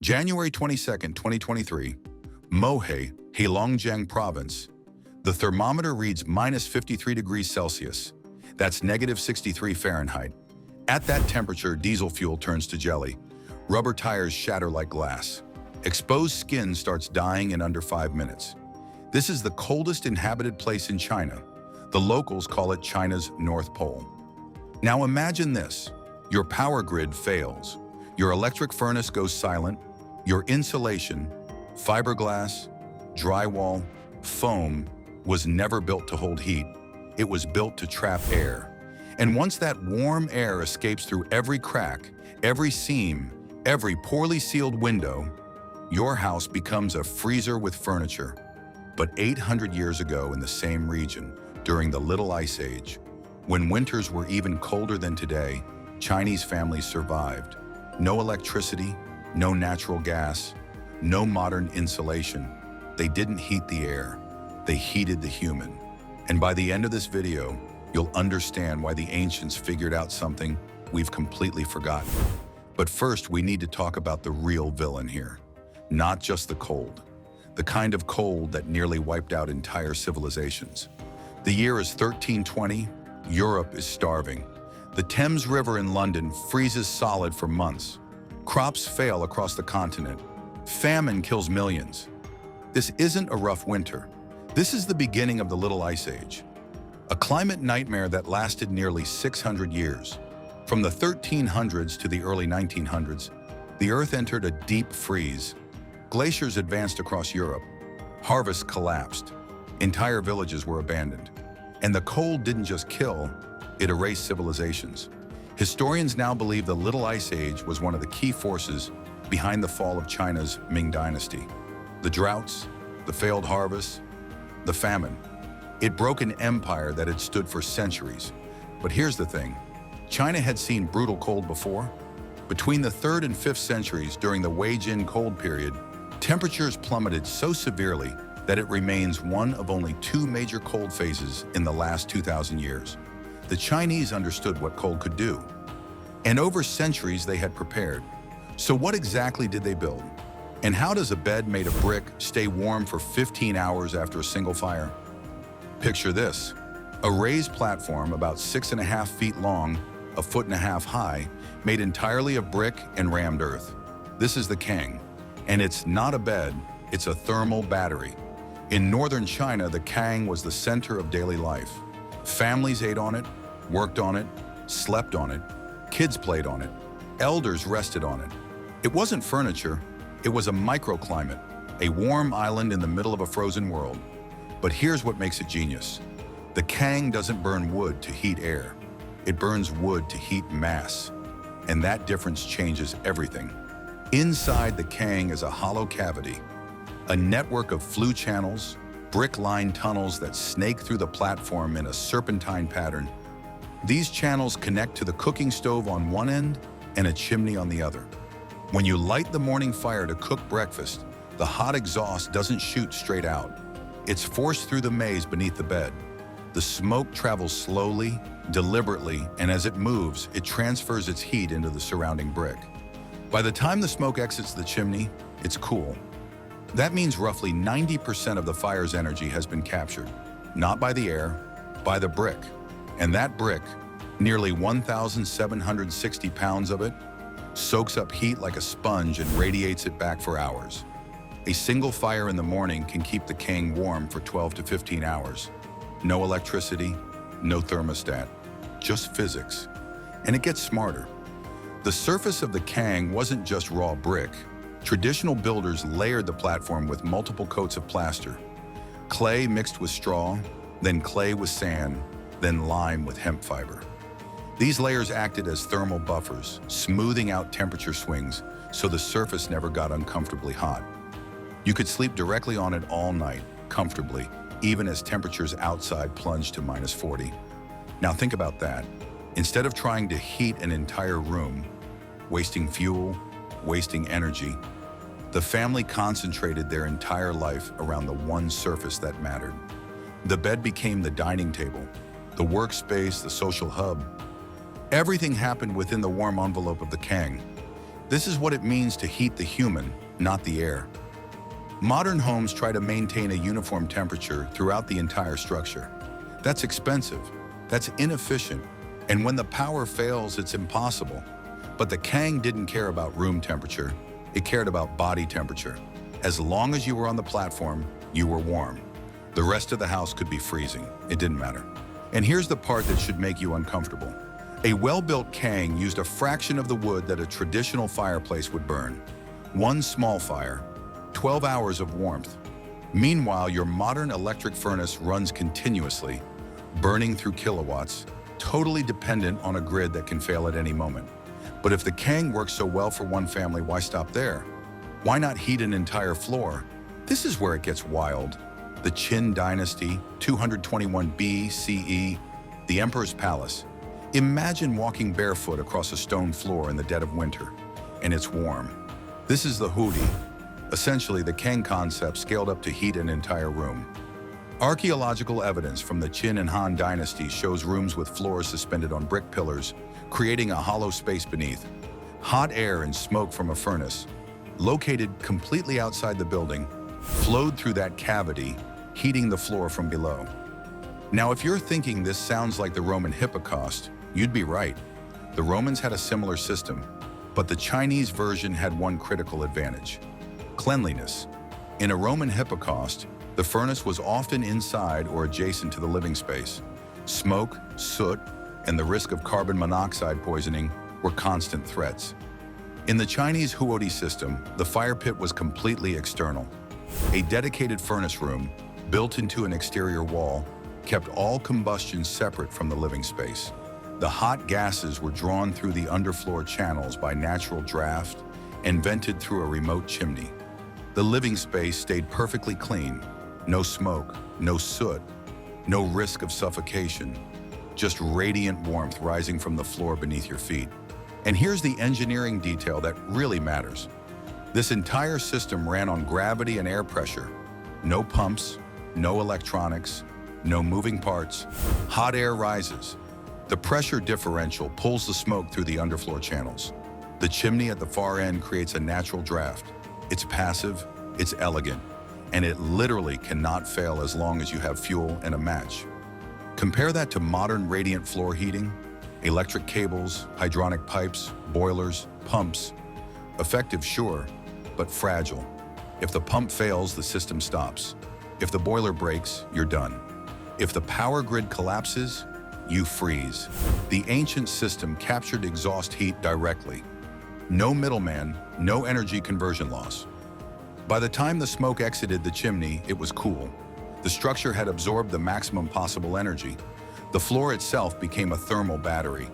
January 22nd, 2023, Mohe, Heilongjiang Province. The thermometer reads minus 53 degrees Celsius. That's negative 63 Fahrenheit. At that temperature, diesel fuel turns to jelly. Rubber tires shatter like glass. Exposed skin starts dying in under 5 minutes. This is the coldest inhabited place in China. The locals call it China's North Pole. Now imagine this. Your power grid fails. Your electric furnace goes silent. Your insulation, fiberglass, drywall, foam was never built to hold heat. It was built to trap air. And once that warm air escapes through every crack, every seam, every poorly sealed window, your house becomes a freezer with furniture. But 800 years ago in the same region, during the Little Ice Age, when winters were even colder than today, Chinese families survived. No electricity, no natural gas, no modern insulation. They didn't heat the air, they heated the human. And by the end of this video, you'll understand why the ancients figured out something we've completely forgotten. But first, we need to talk about the real villain here. Not just the cold. The kind of cold that nearly wiped out entire civilizations. The year is 1320, Europe is starving. The Thames River in London freezes solid for months. Crops fail across the continent. Famine kills millions. This isn't a rough winter. This is the beginning of the Little Ice Age. A climate nightmare that lasted nearly 600 years. From the 1300s to the early 1900s, the Earth entered a deep freeze. Glaciers advanced across Europe. Harvests collapsed. Entire villages were abandoned. And the cold didn't just kill, it erased civilizations. Historians now believe the Little Ice Age was one of the key forces behind the fall of China's Ming Dynasty. The droughts, the failed harvests, the famine. It broke an empire that had stood for centuries. But here's the thing. China had seen brutal cold before. Between the 3rd and 5th centuries during the Wei-Jin cold period, temperatures plummeted so severely that it remains one of only 2 major cold phases in the last 2,000 years. The Chinese understood what cold could do. And over centuries they had prepared. So what exactly did they build? And how does a bed made of brick stay warm for 15 hours after a single fire? Picture this. A raised platform about 6.5 feet long, 1.5 feet high, made entirely of brick and rammed earth. This is the Kang. And it's not a bed, it's a thermal battery. In northern China, the Kang was the center of daily life. Families ate on it, worked on it, slept on it, kids played on it, elders rested on it. It wasn't furniture, it was a microclimate, a warm island in the middle of a frozen world. But here's what makes it genius. The Kang doesn't burn wood to heat air. It burns wood to heat mass. And that difference changes everything. Inside the Kang is a hollow cavity, a network of flue channels, brick-lined tunnels that snake through the platform in a serpentine pattern. These channels connect to the cooking stove on one end and a chimney on the other. When you light the morning fire to cook breakfast, the hot exhaust doesn't shoot straight out. It's forced through the maze beneath the bed. The smoke travels slowly, deliberately, and as it moves, it transfers its heat into the surrounding brick. By the time the smoke exits the chimney, it's cool. That means roughly 90% of the fire's energy has been captured, not by the air, by the brick. And that brick, nearly 1,760 pounds of it, soaks up heat like a sponge and radiates it back for hours. A single fire in the morning can keep the Kang warm for 12 to 15 hours. No electricity, no thermostat, just physics. And it gets smarter. The surface of the Kang wasn't just raw brick. Traditional builders layered the platform with multiple coats of plaster. Clay mixed with straw, then clay with sand, then lime with hemp fiber. These layers acted as thermal buffers, smoothing out temperature swings so the surface never got uncomfortably hot. You could sleep directly on it all night, comfortably, even as temperatures outside plunged to minus 40. Now think about that. Instead of trying to heat an entire room, wasting fuel, wasting energy, the family concentrated their entire life around the one surface that mattered. The bed became the dining table, the workspace, the social hub. Everything happened within the warm envelope of the Kang. This is what it means to heat the human, not the air. Modern homes try to maintain a uniform temperature throughout the entire structure. That's expensive, that's inefficient, and when the power fails, it's impossible. But the Kang didn't care about room temperature, it cared about body temperature. As long as you were on the platform, you were warm. The rest of the house could be freezing, it didn't matter. And here's the part that should make you uncomfortable. A well-built Kang used a fraction of the wood that a traditional fireplace would burn. One small fire, 12 hours of warmth. Meanwhile, your modern electric furnace runs continuously, burning through kilowatts, totally dependent on a grid that can fail at any moment. But if the Kang works so well for one family, why stop there? Why not heat an entire floor? This is where it gets wild. The Qin Dynasty, 221 BCE, the Emperor's Palace. Imagine walking barefoot across a stone floor in the dead of winter, and it's warm. This is the Hudi. Essentially, the Kang concept scaled up to heat an entire room. Archaeological evidence from the Qin and Han dynasties shows rooms with floors suspended on brick pillars, creating a hollow space beneath. Hot air and smoke from a furnace, located completely outside the building, flowed through that cavity, heating the floor from below. Now, if you're thinking this sounds like the Roman Hippocaust, you'd be right. The Romans had a similar system, but the Chinese version had one critical advantage: cleanliness. In a Roman Hippocaust, the furnace was often inside or adjacent to the living space. Smoke, soot, and the risk of carbon monoxide poisoning were constant threats. In the Chinese Huodi system, the fire pit was completely external. A dedicated furnace room, built into an exterior wall, kept all combustion separate from the living space. The hot gases were drawn through the underfloor channels by natural draft and vented through a remote chimney. The living space stayed perfectly clean. No smoke, no soot, no risk of suffocation, just radiant warmth rising from the floor beneath your feet. And here's the engineering detail that really matters. This entire system ran on gravity and air pressure. No pumps, no electronics, no moving parts. Hot air rises. The pressure differential pulls the smoke through the underfloor channels. The chimney at the far end creates a natural draft. It's passive, it's elegant, and it literally cannot fail as long as you have fuel and a match. Compare that to modern radiant floor heating, electric cables, hydronic pipes, boilers, pumps. Effective, sure, but fragile. If the pump fails, the system stops. If the boiler breaks, you're done. If the power grid collapses, you freeze. The ancient system captured exhaust heat directly. No middleman, no energy conversion loss. By the time the smoke exited the chimney, it was cool. The structure had absorbed the maximum possible energy. The floor itself became a thermal battery.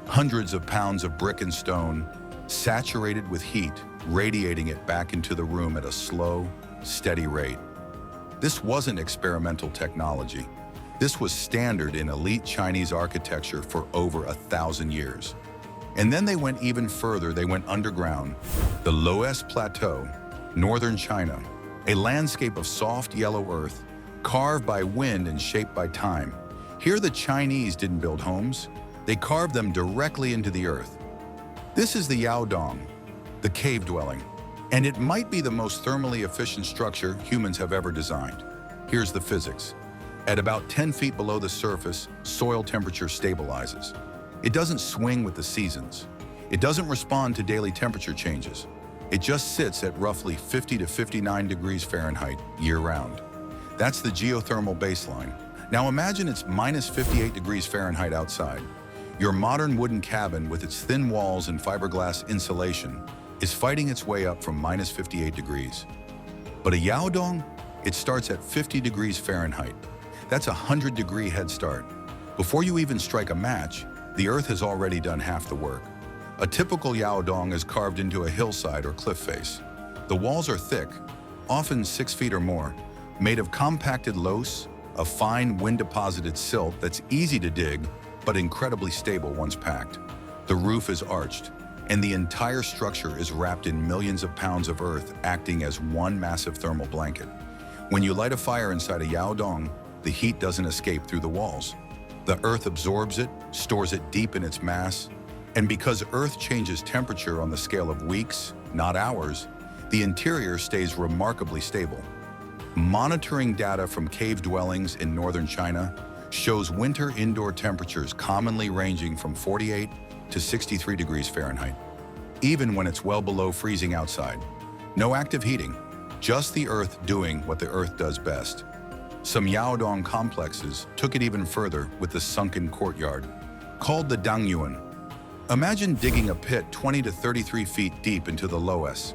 Hundreds of pounds of brick and stone, saturated with heat, radiating it back into the room at a slow, steady rate. This wasn't experimental technology. This was standard in elite Chinese architecture for over 1,000 years. And then they went even further. They went underground. The Loess Plateau, northern China, a landscape of soft yellow earth, carved by wind and shaped by time. Here the Chinese didn't build homes. They carved them directly into the earth. This is the Yaodong, the cave dwelling, and it might be the most thermally efficient structure humans have ever designed. Here's the physics. At about 10 feet below the surface, soil temperature stabilizes. It doesn't swing with the seasons. It doesn't respond to daily temperature changes. It just sits at roughly 50 to 59 degrees Fahrenheit year-round. That's the geothermal baseline. Now imagine it's minus 58 degrees Fahrenheit outside. Your modern wooden cabin with its thin walls and fiberglass insulation is fighting its way up from minus 58 degrees. But a Yaodong, it starts at 50 degrees Fahrenheit. That's a 100-degree head start. Before you even strike a match, the earth has already done half the work. A typical Yaodong is carved into a hillside or cliff face. The walls are thick, often 6 feet or more, made of compacted loess, a fine wind-deposited silt that's easy to dig, but incredibly stable once packed. The roof is arched, and the entire structure is wrapped in millions of pounds of earth acting as one massive thermal blanket. When you light a fire inside a Yaodong, the heat doesn't escape through the walls. The earth absorbs it, stores it deep in its mass, And because Earth changes temperature on the scale of weeks, not hours, the interior stays remarkably stable. Monitoring data from cave dwellings in northern China shows winter indoor temperatures commonly ranging from 48 to 63 degrees Fahrenheit, even when it's well below freezing outside. No active heating, just the Earth doing what the Earth does best. Some Yaodong complexes took it even further with the sunken courtyard, called the Dangyuan. Imagine digging a pit 20 to 33 feet deep into the loess.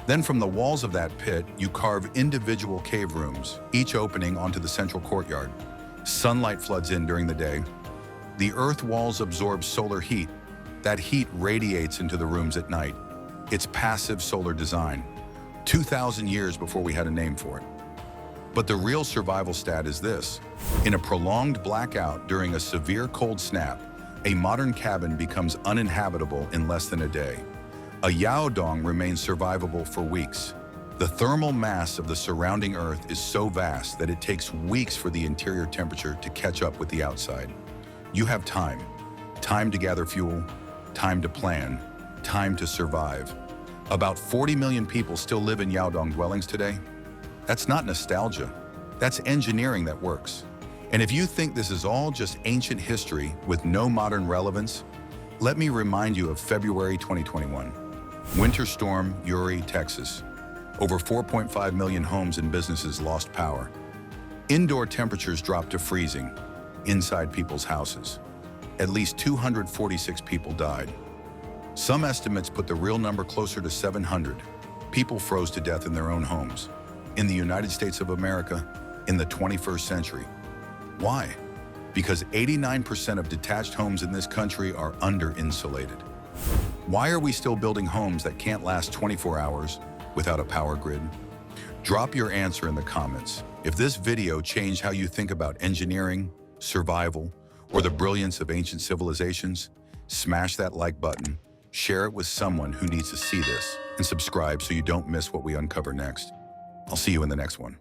Then from the walls of that pit, you carve individual cave rooms, each opening onto the central courtyard. Sunlight floods in during the day. The earth walls absorb solar heat. That heat radiates into the rooms at night. It's passive solar design, 2,000 years before we had a name for it. But the real survival stat is this. In a prolonged blackout during a severe cold snap, a modern cabin becomes uninhabitable in less than a day. A Yaodong remains survivable for weeks. The thermal mass of the surrounding Earth is so vast that it takes weeks for the interior temperature to catch up with the outside. You have time. Time to gather fuel, time to plan, time to survive. About 40 million people still live in Yaodong dwellings today. That's not nostalgia. That's engineering that works. And if you think this is all just ancient history with no modern relevance, let me remind you of February 2021. Winter Storm Uri, Texas. Over 4.5 million homes and businesses lost power. Indoor temperatures dropped to freezing inside people's houses. At least 246 people died. Some estimates put the real number closer to 700. People froze to death in their own homes. In the United States of America, in the 21st century. Why? Because 89% of detached homes in this country are under-insulated. Why are we still building homes that can't last 24 hours without a power grid? Drop your answer in the comments. If this video changed how you think about engineering, survival, or the brilliance of ancient civilizations, smash that like button, share it with someone who needs to see this, and subscribe so you don't miss what we uncover next. I'll see you in the next one.